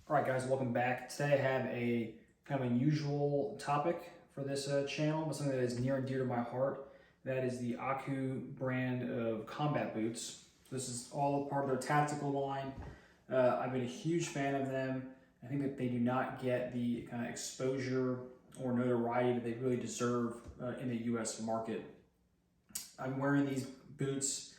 All right, guys, welcome back. Today I have a kind of unusual topic for this channel, but something that is near and dear to my heart. That is the Aku brand of combat boots. This is all part of their tactical line. I've been a huge fan of them. I think that they do not get the kind of exposure or notoriety that they really deserve in the U.S. market. I'm wearing these boots,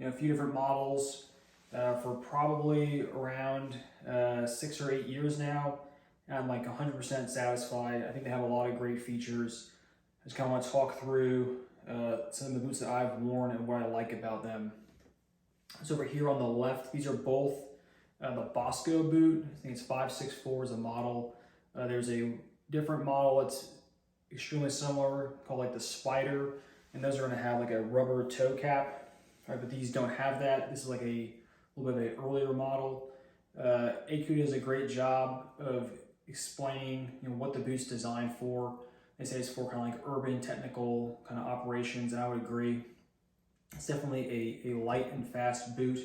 a few different models for probably around 6 or 8 years now. And I'm like 100% satisfied. I think they have a lot of great features. I just kind of want to talk through some of the boots that I've worn and what I like about them. So over here on the left, these are both the Bosco boot. I think it's 564 is a model. There's a different model that's extremely similar called like the Spider, and those are going to have like a rubber toe cap. Right, but these don't have that. This is like a little bit of an earlier model. Aku does a great job of explaining what the boot's designed for. They say it's for kind of like urban technical kind of operations, and I would agree. It's definitely a light and fast boot.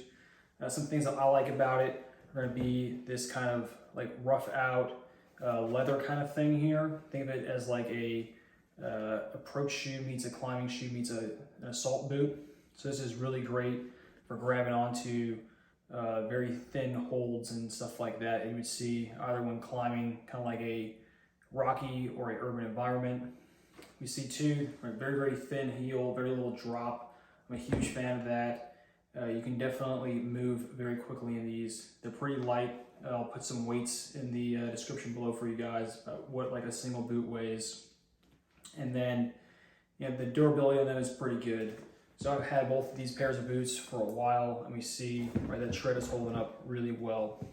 Some things that I like about it are going to be this kind of like rough out leather kind of thing here. Think of it as like a approach shoe meets a climbing shoe meets an assault boot. So this is really great for grabbing onto very thin holds and stuff like that you would see either when climbing kind of like a rocky or a urban environment. We see too, very thin heel, very little drop. I'm a huge fan of that. You can definitely move very quickly in these. They're pretty light. I'll put some weights in the description below for you guys about what like a single boot weighs. And then the durability on them is pretty good. So I've had both of these pairs of boots for a while, and we see that tread is holding up really well.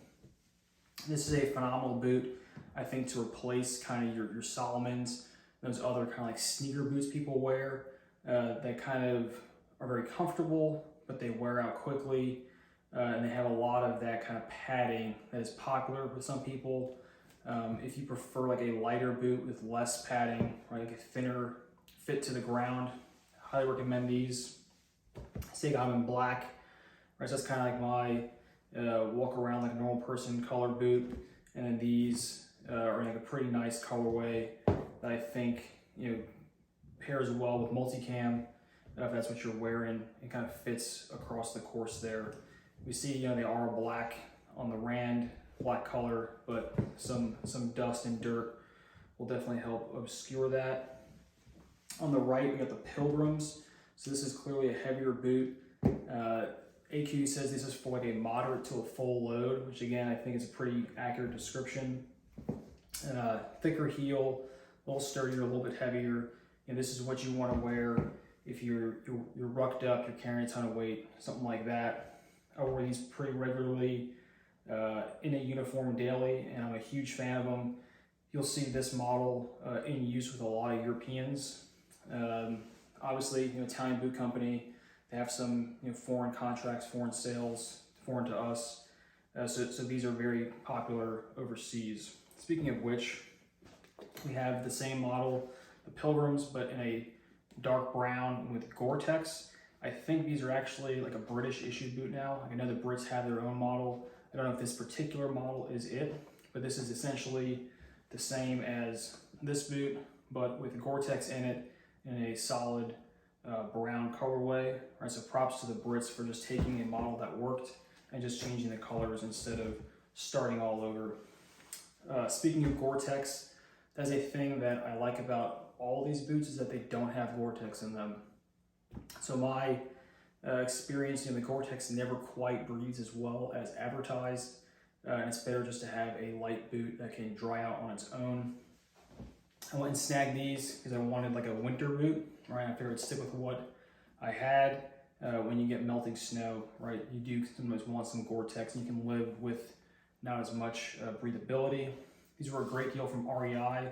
This is a phenomenal boot, I think, to replace kind of your Salomons, those other kind of like sneaker boots people wear that kind of are very comfortable, but they wear out quickly, and they have a lot of that kind of padding that is popular with some people. If you prefer like a lighter boot with less padding, like a thinner fit to the ground, highly recommend these. See, I got them in black, right? So that's kind of like my walk around like a normal person color boot. And then these are in like a pretty nice colorway that I think pairs well with multicam if that's what you're wearing. It kind of fits across the course there. We see they are black on the rand, black color, but some dust and dirt will definitely help obscure that. On the right, we got the Pilgrims. So this is clearly a heavier boot. Aku says this is for like a moderate to a full load, which again, I think is a pretty accurate description. Thicker heel, a little sturdier, a little bit heavier. And this is what you want to wear if you're rucked up, you're carrying a ton of weight, something like that. I wear these pretty regularly in a uniform daily, and I'm a huge fan of them. You'll see this model in use with a lot of Europeans. Obviously, Italian boot company, they have some foreign contracts, foreign sales, foreign to us. So these are very popular overseas. Speaking of which, we have the same model, the Pilgrims, but in a dark brown with Gore-tex. I think these are actually like a British issued boot now. I know the Brits have their own model. I don't know if this particular model is it, but this is essentially the same as this boot, but with Gore-tex in it in a solid brown colorway. Right, so props to the Brits for just taking a model that worked and just changing the colors instead of starting all over. Speaking of Gore-tex, that's a thing that I like about all these boots is that they don't have Gore-tex in them. So my experience, the Gore-tex never quite breathes as well as advertised, and it's better just to have a light boot that can dry out on its own. I went and snagged these because I wanted like a winter boot, right? I figured I'd stick with what I had. When you get melting snow, right, you do sometimes want some Gore-tex, and you can live with not as much breathability. These were a great deal from REI.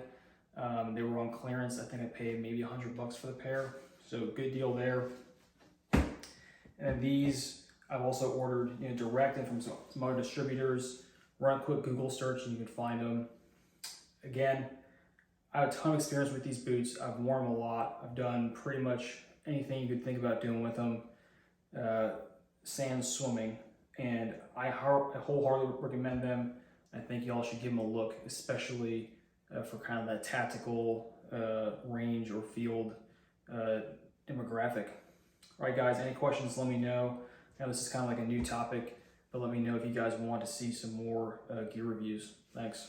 They were on clearance. I think I paid maybe $100 for the pair, so good deal there. And these I've also ordered direct and from some other distributors. Run a quick Google search and you can find them. Again, I have a ton of experience with these boots. I've worn them a lot. I've done pretty much anything you could think about doing with them. Sand, swimming, and I wholeheartedly recommend them. I think y'all should give them a look, especially for kind of that tactical range or field demographic. All right, guys, any questions, let me know. Now, this is kind of like a new topic, but let me know if you guys want to see some more gear reviews. Thanks.